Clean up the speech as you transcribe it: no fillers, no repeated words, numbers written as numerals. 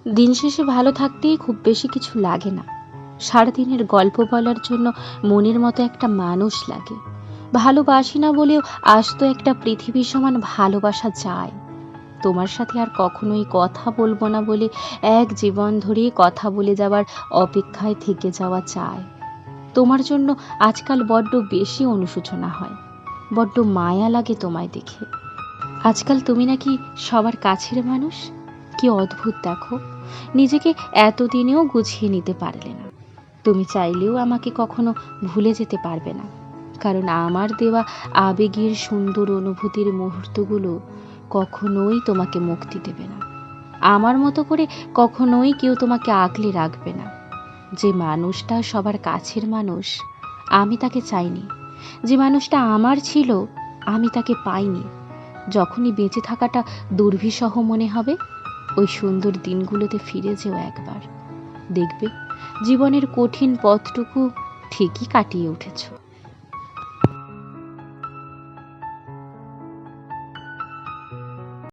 দিন শেষে ভালো থাকতেই খুব বেশি কিছু লাগে না। সারাদিনের গল্প বলার জন্য মনের মতো একটা মানুষ লাগে। ভালোবাসি না বলেও আজ তো একটা পৃথিবীর সমান ভালোবাসা যায়। তোমার সাথে আর কখনোই কথা বলবো না বলে এক জীবন ধরে কথা বলে যাওয়ার অপেক্ষায় থেকে যাওয়া চায়। তোমার জন্য আজকাল বড্ড বেশি অনুশোচনা হয়, বড্ড মায়া লাগে তোমায় দেখে। আজকাল তুমি নাকি সবার কাছের মানুষ। কি অদ্ভুত দেখো, নিজেকে এতদিনেও গুছিয়ে নিতে পারলে না। তুমি চাইলেও আমাকে কখনো ভুলে যেতে পারবে না, কারণ আমার দেওয়া আবেগের সুন্দর অনুভূতির মুহূর্তগুলো কখনোই তোমাকে মুক্তি দেবে না। আমার মতো করে কখনোই কেউ তোমাকে আগলে রাখবে না। যে মানুষটা সবার কাছের মানুষ, আমি তাকে চাইনি। যে মানুষটা আমার ছিল, আমি তাকে পাইনি। যখনই বেঁচে থাকাটা দুর্বিষহ মনে হবে, ওই সুন্দর দিনগুলোতে ফিরে যেও একবার। দেখবে জীবনের কঠিন পথটুকু ঠিকই কাটিয়ে উঠেছো।